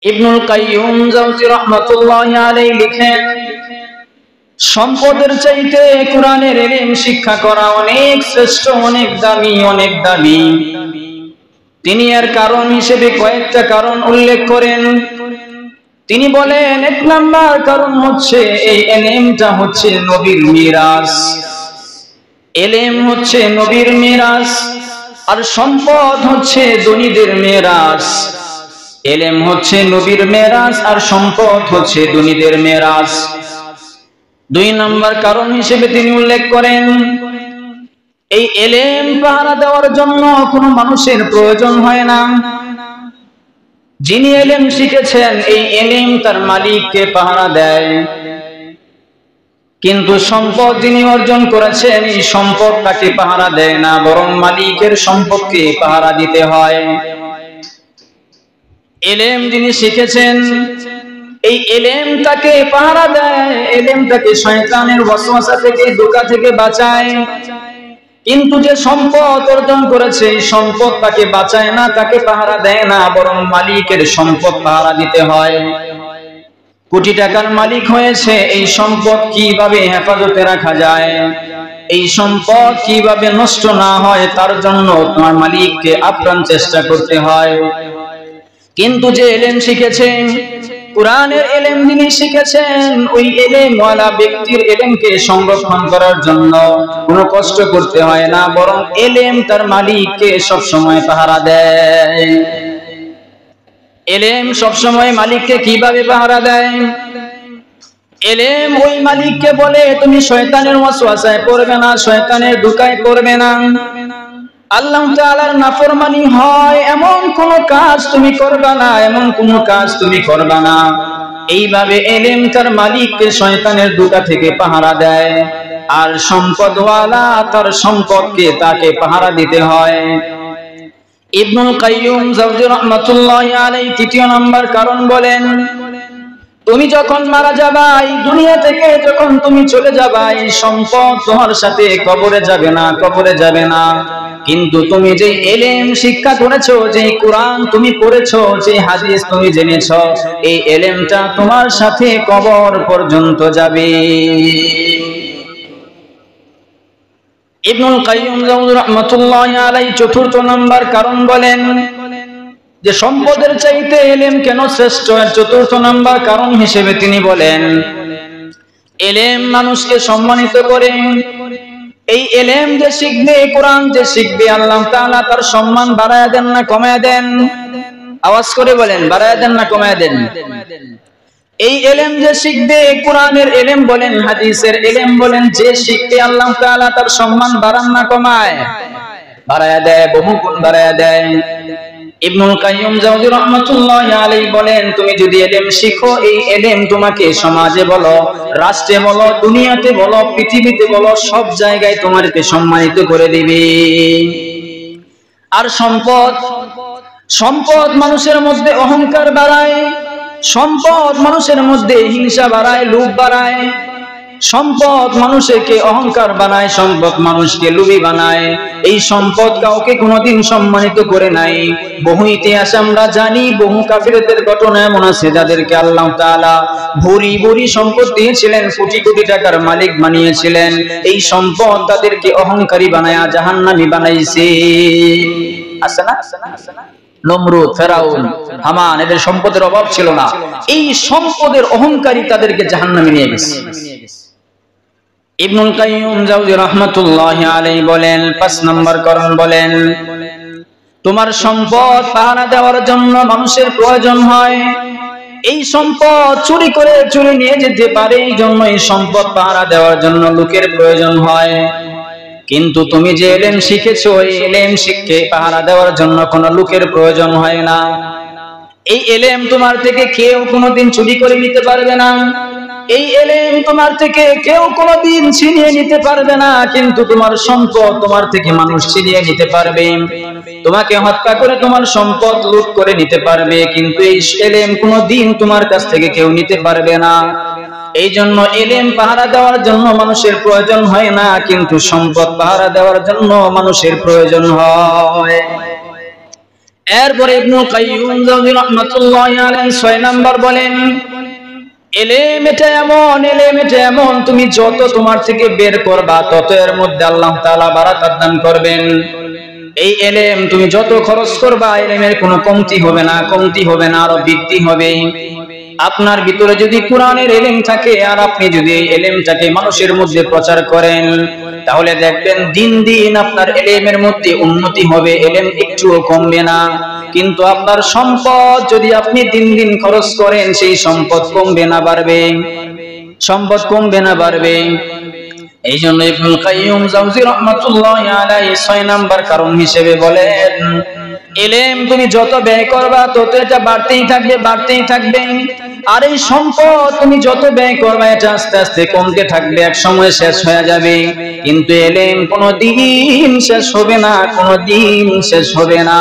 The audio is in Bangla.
ইবনুল কাইয়্যুম জাওজি রাহমাতুল্লাহি আলাইহি লিখেন, সম্পদের চাইতে কোরআনের ইলম শিক্ষা করা অনেক শ্রেষ্ঠ, অনেক দামি। তিনি এর কারণ হিসেবে কয়েকটা কারণ উল্লেখ করেন। তিনি বলেন, এক নাম্বার কারণ হচ্ছে এই ইলমটা হচ্ছে নবীর মিরাস। ইলম হচ্ছে নবীর মিরাস, আর সম্পদ হচ্ছে ধনীদের মিরাস। ইলম হচ্ছে নবীর মিরাস, আর সম্পদ হচ্ছে ধনীদের মিরাস। দুই নাম্বার কারণ হিসেবে তিনি উল্লেখ করেন, এই ইলম পাহারা দেওয়ার জন্য কোনো মানুষের প্রয়োজন হয় না। যিনি ইলম শিখেছেন, এই ইলম তার মালিককে পাহারা দেয়। কিন্তু সম্পদ যিনি অর্জন করেছেন, এই সম্পদ তাকে পাহারা দেয় না, বরং মালিকের সম্পদকে পাহারা দিতে হয়। ইলম যিনি শিখেছেন, এই ইলম তাকে পাহারা দেয়, ইলম তাকে শয়তানের ওয়াসওয়াসা থেকে, ধোঁকা থেকে বাঁচায়। কিন্তু যে সম্পদ অর্জন করেছে, এই সম্পদ তাকে বাঁচায় না, তাকে পাহারা দেয় না, বরং মালিকের সম্পদ পাহারা দিতে হয়। কোটি টাকার মালিক হয়েছে, এই সম্পদ কিভাবে হেফাজতে রাখা যায়, এই সম্পদ কিভাবে নষ্ট না হয়, তার জন্য তোমার মালিককে আপ্রাণ চেষ্টা করতে হয়। কিন্তু যে ইলম শিখেছেন, কোরআনের ইলম যিনি শিখেছেন, ওই ইলমওয়ালা ব্যক্তির ইলমকে সংরক্ষণ করার জন্য কোনো কষ্ট করতে হয় না, বরং ইলম তার মালিককে সব সময় পাহারা দেয়। ইলম সব সময় মালিককে কিভাবে পাহারা দেয়? ইলম ওই মালিককে বলে, তুমি শয়তানের ওয়াসওয়াসায় পড়বে না, শয়তানের ধোঁকায় পড়বে না। আল্লাহ তাআলার নাফরমানি হয় এমন কোন কাজ তুমি করবে না, এমন কোন কাজ তুমি করবে না। এইভাবে ইলম তার মালিককে শয়তানের ধোঁকা থেকে পাহারা দেয়, আর সম্পদওয়ালা তার সম্পদকে তাকে পাহারা দিতে হয়। ইবনুল কাইয়্যুম জাওজি রাহমাতুল্লাহি আলাইহি তৃতীয় নাম্বার কারণ বলেন, তুমি যখন মারা যাবা, এই দুনিয়া থেকে যখন তুমি চলে যাবা, এই সম্পদ তোমার সাথে কবরে যাবে না। কিন্তু তুমি যে ইলম শিক্ষা করেছো, যে কোরআন তুমি পড়েছো, যে হাদিস তুমি জেনেছো, এই ইলমটা তোমার সাথে কবর পর্যন্ত যাবে। ইবনুল কাইয়্যুম জাওজি রাহমাতুল্লাহি আলাইহি চতুর্থ নাম্বার কারণ বলেন, যে সম্পদের চাইতে ইলম কেন শ্রেষ্ঠ, এর চতুর্থ নাম্বার কারণ হিসেবে তিনি বলেন, ইলম মানুষকে সম্মানিত করে। এই ইলম যে শিখবে, কোরআন যে শিখবে, আল্লাহ তাআলা তার সম্মান বাড়ায়া দেন না কমায়া দেন? আওয়াজ করে বলেন, বাড়ায়া দেন না কমায়া দেন? এই ইলম যে শিখবে, কোরআনের ইলম বলেন, হাদিসের ইলম বলেন, যে শিখবে, আল্লাহ তাআলা তার সম্মান বাড়ান না কমায়? বাড়ায়া দেয়, বহুগুণ বাড়ায়া দেয়। ইবনুল কাইয়্যুম জাওজি রাহমাতুল্লাহি আলাইহি বলেন, তুমি যদি ইলম শিখো, এই ইলম তোমাকে সমাজে বলো, রাষ্ট্রে বলো, দুনিয়াতে বলো, পৃথিবীতে বলো, সব জায়গায় তোমাকে সম্মানিত করে দিবে। আর সম্পদ মানুষের মধ্যে অহংকার বাড়ায়, সম্পদ মানুষের মধ্যে হিংসা বাড়ায়, লোভ বাড়ায়। সম্পদ মানুষকে অহংকার বানায়, সম্পদ মানুষকে লোভী বানায়। এই সম্পদ কাউকে কোনোদিন সম্মানিত করে নাই। বহু ইতিহাস আমরা জানি, বহু কাফিরদের ঘটনা এমন আছে, যাদেরকে আল্লাহ তাআলা ভরি ভরি সম্পদ দিয়েছিলেন, কোটি কোটি টাকার মালিক বানিয়েছিলেন। এই সম্পদ তাদেরকে অহংকারী বানায়া জাহান্নামী বানাইছে। আছে না? নমরুদ, ফেরাউন, হামান, এদের সম্পদের অভাব ছিল না। এই সম্পদের অহংকারী তাদেরকে জাহান্নামে নিয়ে গেছে। ইবনুল কাইয়্যুম জাওজি রাহমাতুল্লাহি আলাইহি বলেন, 5 নম্বর কারণ বলেন, তোমার সম্পদ পাহারা দেওয়ার জন্য মানুষের প্রয়োজন হয়। এই সম্পদ চুরি করে চুরি নিয়ে যেতে পারে, এই জন্য এই সম্পদ পাহারা দেওয়ার জন্য লোকের প্রয়োজন হয়। কিন্তু তুমি যে ইলম শিখেছো, এই ইলম শিখে পাহারা দেওয়ার জন্য কোনো লোকের প্রয়োজন হয় না। এই ইলম তোমার থেকে কেউ কোনোদিন চুরি করে নিতে পারবে না। এই ইলম তোমার থেকে কেউ কোনোদিন ছিনিয়ে নিতে পারবে না। কিন্তু তোমার সম্পদ তোমার থেকে মানুষ ছিনিয়ে নিতে পারবে, তোমাকে হত্যা করে তোমার সম্পদ লুট করে নিতে পারবে, কিন্তু এই ইলম কোনোদিন তোমার কাছ থেকে কেউ নিতে পারবে না। এই জন্য ইলম পাহারা দেওয়ার জন্য মানুষের প্রয়োজন হয় না, কিন্তু সম্পদ পাহারা দেওয়ার জন্য মানুষের প্রয়োজন হয়। এরপরে ইবনুল কাইয়্যিম জাওযী রাহমাতুল্লাহি আলাইহি 6 নাম্বার বলেন, এলেম এটা এমন তুমি যত তোমার থেকে বের করবা তত এর মধ্যে আল্লাহ তাআলা বারাকাত দান করবেন। এই এলেম তুমি যত খরচ করবা এলেমের কোনো কমতি হবে না, আরো বৃদ্ধি হবে। আপনার ভিতরে যদি কোরআনের এলেম থাকে আর আপনি যদি এই এলেমটাকে মানুষের মধ্যে প্রচার করেন, তাহলে দেখবেন দিন দিন আপনার এলেমের মধ্যে উন্নতি হবে, এলেম একটুও কমবে না। কিন্তু আপনার সম্পদ যদি আপনি দিন দিন খরচ করেন, সেই সম্পদ কমবে না বাড়বে। এই জন্য ইবনুল কাইয়্যিম জাওযী রাহমাতুল্লাহি আলাইহি 6 নাম্বার কারণ হিসেবে বলেন, এলেম তুমি যত ব্যয় করবা তত এটা বাড়তেই থাকবে। আর এই সম্পদ তুমি যত ব্যয় করবা এটা আস্তে আস্তে কমতে থাকবে, এক সময় শেষ হয়ে যাবে। কিন্তু এলেম কোনোদিন শেষ হবে না।